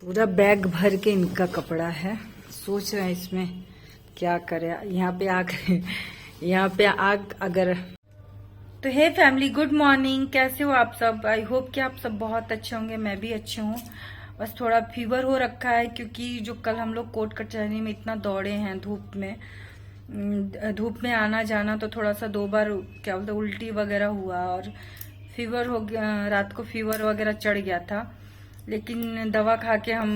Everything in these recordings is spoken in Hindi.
पूरा बैग भर के इनका कपड़ा है। सोच रहे हैं इसमें क्या करें। यहाँ पे आग अगर तो हे फैमिली, गुड मॉर्निंग। कैसे हो आप सब? आई होप कि आप सब बहुत अच्छे होंगे। मैं भी अच्छी हूँ। बस थोड़ा फीवर हो रखा है क्योंकि जो कल हम लोग कोर्ट कचहरी में इतना दौड़े हैं धूप में आना जाना, तो थोड़ा सा 2 बार क्या बोलते उल्टी वगैरह हुआ और फीवर हो गया। रात को फीवर वगैरह चढ़ गया था, लेकिन दवा खा के हम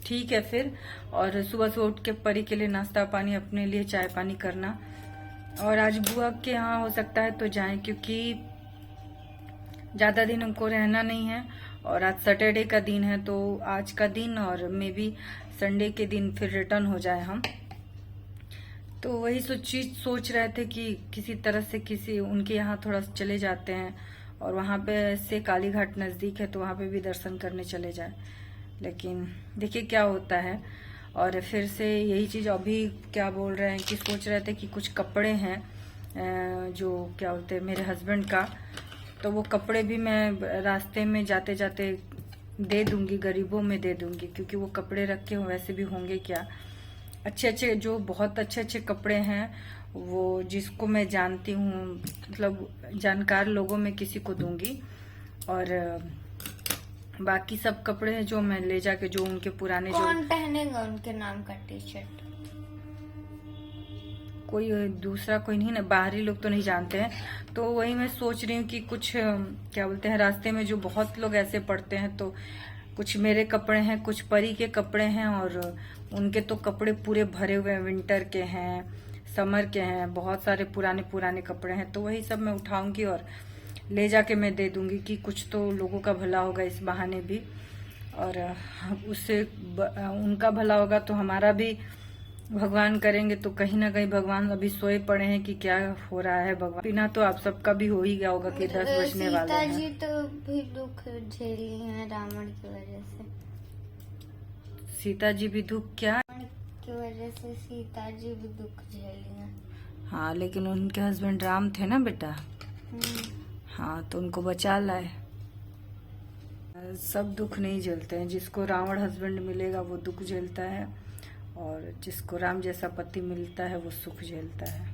ठीक है फिर। और सुबह से उठ के परी के लिए नाश्ता पानी, अपने लिए चाय पानी करना। और आज बुआ के यहाँ हो सकता है तो जाएं, क्योंकि ज्यादा दिन हमको रहना नहीं है। और आज सैटरडे का दिन है, तो आज का दिन और मे बी संडे के दिन फिर रिटर्न हो जाए हम। तो वही सोच रहे थे कि किसी तरह से उनके यहाँ थोड़ा चले जाते हैं। और वहाँ पे से काली घाट नज़दीक है, तो वहाँ पे भी दर्शन करने चले जाए। लेकिन देखिए क्या होता है। और फिर से यही चीज़ अभी क्या बोल रहे हैं कि सोच रहे थे कि कुछ कपड़े हैं जो क्या बोलते हैं मेरे हस्बैंड का, तो वो कपड़े भी मैं रास्ते में जाते जाते दे दूंगी, गरीबों में दे दूंगी। क्योंकि वो कपड़े रखे वैसे भी होंगे क्या, अच्छे जो बहुत अच्छे कपड़े हैं, वो जिसको मैं जानती हूँ, मतलब जानकार लोगों में किसी को दूंगी। और बाकी सब कपड़े हैं जो मैं ले जाके, जो उनके पुराने कौन पहनेगा उनके नाम का टी शर्ट? कोई दूसरा कोई नहीं ना, बाहरी लोग तो नहीं जानते हैं। तो वही मैं सोच रही हूँ कि कुछ क्या बोलते हैं, रास्ते में जो बहुत लोग ऐसे पड़ते हैं, तो कुछ मेरे कपड़े हैं, कुछ परी के कपड़े हैं। और उनके तो कपड़े पूरे भरे हुए हैं, विंटर के हैं, समर के हैं, बहुत सारे पुराने कपड़े हैं। तो वही सब मैं उठाऊंगी और ले जाके मैं दे दूंगी कि कुछ तो लोगों का भला होगा इस बहाने भी। और उससे उनका भला होगा तो हमारा भी भगवान करेंगे। तो कहीं ना कहीं भगवान अभी सोए पड़े हैं कि क्या हो रहा है भगवान बिना। तो आप सबका भी हो ही गया होगा कि 10 बजने वाले हैं। सीता जी तो भी दुख झेली हैं रावण की वजह से। सीता जी भी दुख क्या की वजह से सीता जी भी दुख झेली हैं। हाँ, लेकिन उनके हस्बैंड राम थे ना बेटा। हाँ, तो उनको बचा लाए। सब दुख नहीं झेलते हैं। जिसको रावण हस्बैंड मिलेगा वो दुख झेलता है, और जिसको राम जैसा पति मिलता है वो सुख झेलता है।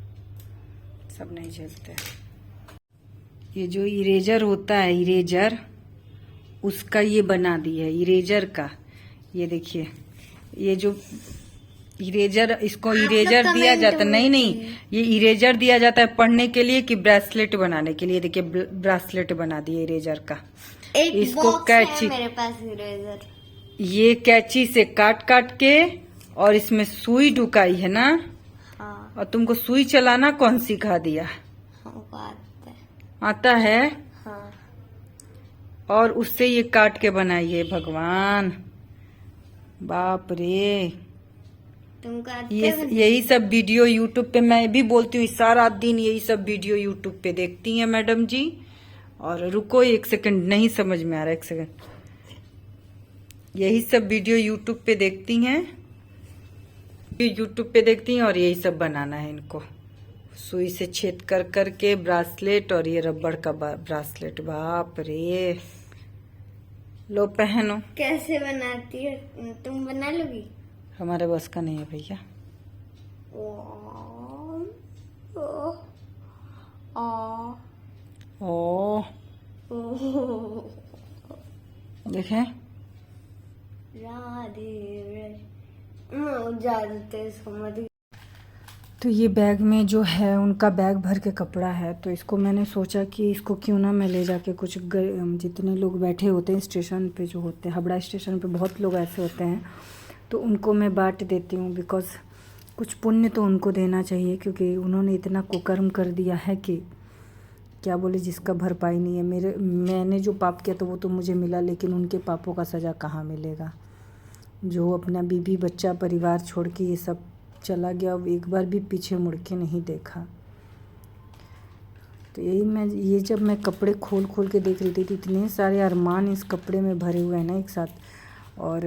सब नहीं झेलते। ये जो इरेजर होता है, इरेजर उसका ये बना दिया है, इरेजर का। ये देखिए, ये जो इरेजर, इसको इरेजर दिया जाता है। नहीं, ये इरेजर दिया जाता है पढ़ने के लिए कि ब्रेसलेट बनाने के लिए। देखिए ब्रेसलेट बना दिया इरेजर का। इसको कैंची, मेरे पास इरेजर, ये कैंची से काट के, और इसमें सुई ढुकाई है ना। हाँ। और तुमको सुई चलाना कौन सिखा दिया? आता है। हाँ। और उससे ये काट के बनाई है। भगवान, बाप रे। ये यही सब वीडियो यूट्यूब पे मैं भी बोलती हूँ, सारा दिन यही सब वीडियो यूट्यूब पे देखती हैं मैडम जी। और रुको 1 सेकंड, नहीं समझ में आ रहा, 1 सेकंड। यही सब वीडियो यूट्यूब पे देखती हैं, और यही सब बनाना है इनको। सुई से छेद कर के ब्रासलेट, और ये रबड़ का ब्रासलेट। बाप रे। लो पहनो। कैसे बनाती है? तुम बना लोगी? हमारे बस का नहीं है भैया। ओ देखें, तो ये बैग में जो है उनका बैग भर के कपड़ा है। तो इसको मैंने सोचा कि इसको क्यों ना मैं ले जाके कुछ जितने लोग बैठे होते हैं स्टेशन पे, जो होते हैं हावड़ा स्टेशन पे, बहुत लोग ऐसे होते हैं, तो उनको मैं बांट देती हूँ। बिकॉज कुछ पुण्य तो उनको देना चाहिए, क्योंकि उन्होंने इतना कुकर्म कर दिया है कि क्या बोले, जिसका भरपाई नहीं है। मैंने जो पाप किया तो वो तो मुझे मिला, लेकिन उनके पापों का सज़ा कहाँ मिलेगा। जो अपना बीबी बच्चा परिवार छोड़ के ये सब चला गया, अब एक बार भी पीछे मुड़ के नहीं देखा। तो ये जब मैं कपड़े खोल के देख रही थी, तो इतने सारे अरमान इस कपड़े में भरे हुए हैं ना एक साथ। और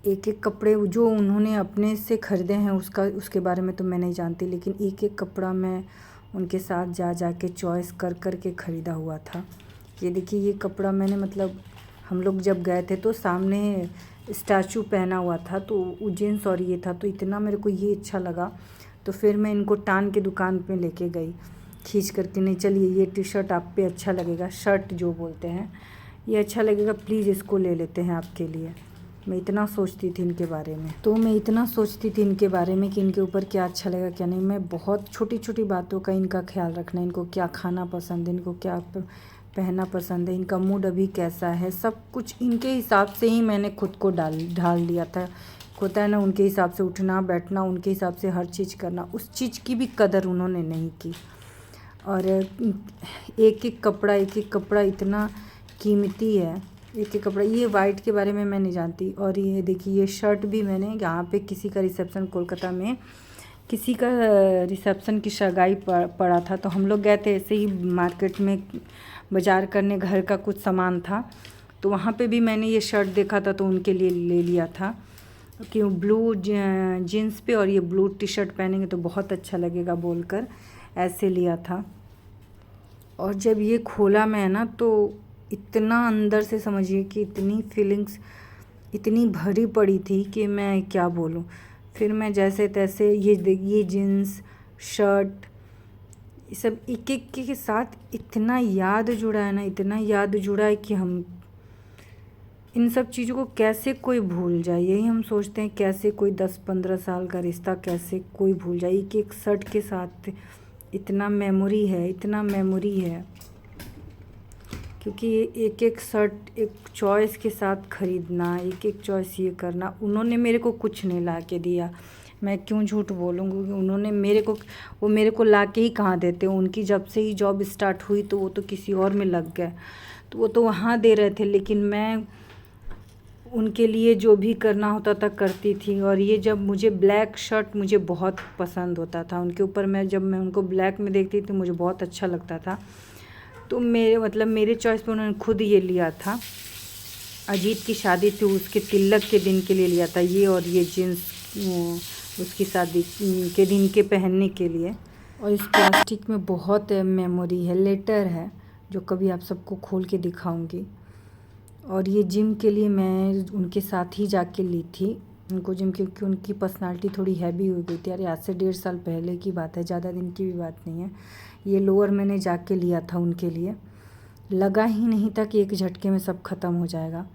एक कपड़े जो उन्होंने अपने से खरीदे हैं उसके बारे में तो मैं नहीं जानती, लेकिन एक कपड़ा मैं उनके साथ जा के चॉइस कर के ख़रीदा हुआ था। ये देखिए, ये कपड़ा मैंने मतलब हम लोग जब गए थे तो सामने स्टैचू पहना हुआ था, तो वो जीन्स और ये था, तो इतना मेरे को ये अच्छा लगा। तो फिर मैं इनको टान के दुकान पे लेके गई खींच करके, नहीं चलिए ये टी शर्ट आप पे अच्छा लगेगा, शर्ट जो बोलते हैं, ये अच्छा लगेगा, प्लीज़ इसको ले लेते हैं आपके लिए। मैं इतना सोचती थी इनके बारे में, तो मैं इतना सोचती थी इनके बारे में कि इनके ऊपर क्या अच्छा लगेगा क्या नहीं। मैं बहुत छोटी छोटी बातों का इनका ख्याल रखना, इनको क्या खाना पसंद है, इनको क्या पहनना पसंद है, इनका मूड अभी कैसा है, सब कुछ इनके हिसाब से ही मैंने खुद को ढाल दिया था। होता है ना, उनके हिसाब से उठना बैठना, उनके हिसाब से हर चीज़ करना, उस चीज़ की भी कदर उन्होंने नहीं की। और एक एक कपड़ा इतना कीमती है, एक एक कपड़ा। ये वाइट के बारे में मैं नहीं जानती। और ये देखिए, ये शर्ट भी मैंने यहाँ पे किसी का रिसेप्शन, कोलकाता में किसी का रिसेप्शन की सगाई पड़ा था, तो हम लोग गए थे ऐसे ही मार्केट में बाज़ार करने, घर का कुछ सामान था, तो वहाँ पे भी मैंने ये शर्ट देखा था, तो उनके लिए ले लिया था कि ब्लू जीन्स पे और ये ब्लू टी शर्ट पहनेंगे तो बहुत अच्छा लगेगा बोलकर ऐसे लिया था। और जब ये खोला मैं ना, तो इतना अंदर से समझिए कि इतनी फीलिंग्स इतनी भरी पड़ी थी कि मैं क्या बोलूं। फिर मैं जैसे तैसे ये जीन्स शर्ट ये सब एक एक के साथ इतना याद जुड़ा है ना, इतना याद जुड़ा है कि हम इन सब चीज़ों को कैसे कोई भूल जाए। यही हम सोचते हैं कैसे कोई 10-15 साल का रिश्ता कैसे कोई भूल जाए। एक एक शर्ट के साथ इतना मेमोरी है, इतना मेमोरी है, क्योंकि एक एक शर्ट एक चॉइस के साथ ख़रीदना, एक एक चॉइस ये करना। उन्होंने मेरे को कुछ नहीं ला के दिया, मैं क्यों झूठ बोलूँगी। उन्होंने मेरे को ला के ही कहाँ देते। उनकी जब से ही जॉब स्टार्ट हुई तो वो तो किसी और में लग गए, तो वो तो वहाँ दे रहे थे, लेकिन मैं उनके लिए जो भी करना होता था करती थी। और ये जब मुझे ब्लैक शर्ट मुझे बहुत पसंद होता था उनके ऊपर, जब मैं उनको ब्लैक में देखती थी तो मुझे बहुत अच्छा लगता था। तो मेरे चॉइस पे उन्होंने खुद ये लिया था। अजीत की शादी थी, उसके तिलक के दिन के लिए लिया था ये, और ये जीन्स उसकी शादी के दिन के पहनने के लिए। और इस प्लास्टिक में बहुत मेमोरी है, लेटर है, जो कभी आप सबको खोल के दिखाऊंगी। और ये जिम के लिए मैं उनके साथ ही जाके ली थी उनको जिम, क्योंकि उनकी पर्सनालिटी थोड़ी हैवी हो गई थी। अरे आज से 1.5 साल पहले की बात है, ज़्यादा दिन की भी बात नहीं है। ये लोअर मैंने जाके लिया था उनके लिए, लगा ही नहीं था कि एक झटके में सब ख़त्म हो जाएगा।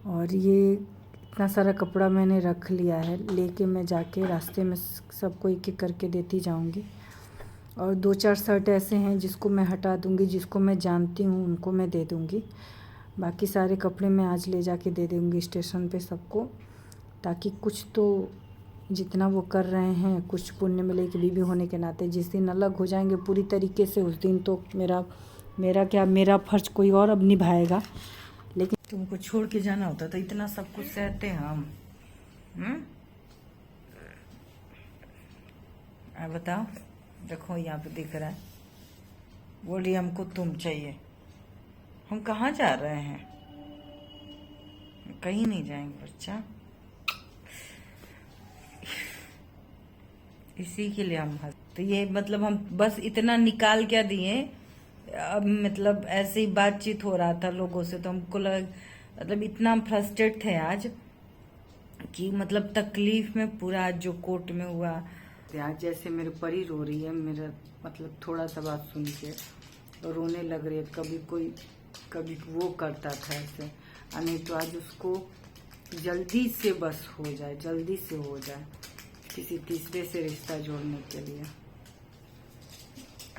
और ये इतना सारा कपड़ा मैंने रख लिया है, लेके मैं जाके रास्ते में सबको एक एक करके देती जाऊंगी। और 2-4 शर्ट ऐसे हैं जिसको मैं हटा दूंगी, जिसको मैं जानती हूँ उनको मैं दे दूंगी। बाकी सारे कपड़े मैं आज ले जाके दे दूंगी स्टेशन पे सबको, ताकि कुछ तो जितना वो कर रहे हैं कुछ पुण्य मिले कि बीवी होने के नाते। जिस दिन अलग हो जाएंगे पूरी तरीके से, उस दिन तो मेरा फ़र्ज कोई और अब निभाएगा। लेकिन तुमको छोड़ के जाना होता तो इतना सब कुछ सहते हैं हम। अब बताओ, देखो यहाँ पे दिख रहा है, बोली हमको तुम चाहिए। हम कहाँ जा रहे हैं? कहीं नहीं जाएंगे बच्चा, इसी के लिए हम तो ये मतलब हम बस इतना निकाल क्या दिए। अब मतलब ऐसे ही बातचीत हो रहा था लोगों से, तो हमको लगा मतलब इतना हम फ्रस्ट्रेट थे आज कि मतलब तकलीफ में पूरा जो कोर्ट में हुआ। आज जैसे मेरे परी रो रही है, मेरा मतलब थोड़ा सा बात सुन के रोने लग रही है। कभी वो करता था ऐसे, नहीं तो आज उसको जल्दी से बस हो जाए, जल्दी से हो जाए किसी तीसरे से रिश्ता जोड़ने के लिए।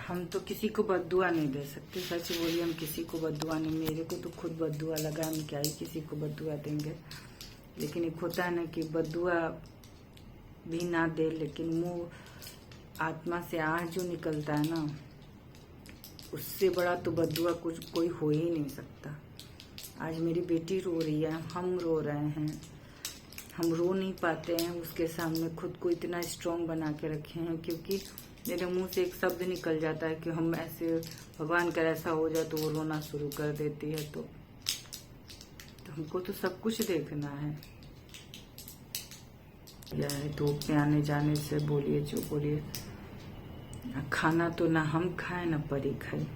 हम तो किसी को बद्दुआ नहीं दे सकते, सच बोलिए, हम किसी को बद्दुआ नहीं। मेरे को तो खुद बद्दुआ लगा, हम क्या ही किसी को बद्दुआ देंगे। लेकिन एक होता है ना कि बद्दुआ भी ना दे, लेकिन मुँह आत्मा से आह जो निकलता है ना, उससे बड़ा तो बद्दुआ कुछ कोई हो ही नहीं सकता। आज मेरी बेटी रो रही है, हम रो रहे हैं, हम रो नहीं पाते हैं उसके सामने। खुद को इतना स्ट्रांग बना के रखे हैं, क्योंकि मेरे मुंह से एक शब्द निकल जाता है कि हम ऐसे, भगवान का ऐसा हो जाए तो वो रोना शुरू कर देती है। तो हमको तो सब कुछ देखना है। यह है धूप में आने जाने से बोलिए जो बोलिए, खाना तो ना हम खाए ना परी खाए।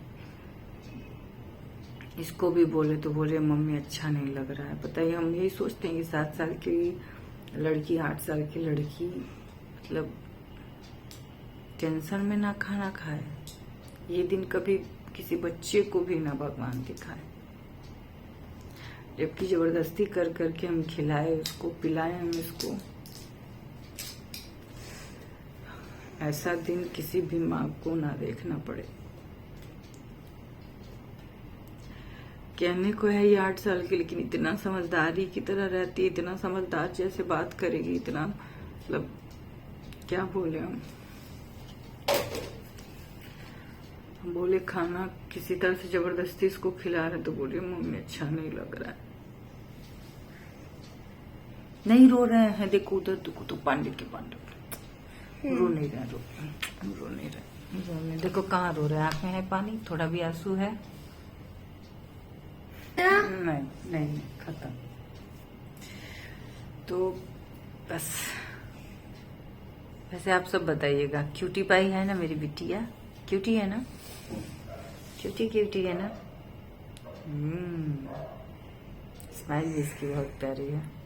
इसको भी बोले तो बोले मम्मी अच्छा नहीं लग रहा है। पता ही हम यही सोचते हैं कि 7 साल की लड़की 8 साल की लड़की मतलब टेंशन में ना खाना खाए, ये दिन कभी किसी बच्चे को भी ना भगवान दिखाए। जबकि जबरदस्ती कर करके हम खिलाए उसको, पिलाए हम इसको। ऐसा दिन किसी भी माँ को ना देखना पड़े। कहने को है ये 8 साल की, लेकिन इतना समझदारी की तरह रहती है, इतना समझदार जैसे बात करेगी, इतना मतलब क्या बोले हम बोले खाना किसी तरह से जबरदस्ती इसको खिला रहे तो बोले मम्मी अच्छा नहीं लग रहा है। नहीं रो रहे हैं, देखो उधर देखो तो पांडे के पांडे रो नहीं रहे, रो नहीं रहे। देखो कहाँ रो रहे, आंख में है पानी, थोड़ा भी आंसू है? नहीं नहीं खत्म। तो बस वैसे आप सब बताइएगा, क्यूटी पाई है ना मेरी बिटिया? क्यूटी है ना? क्यूटी क्यूटी है ना? स्माइल भी इसकी बहुत प्यारी है।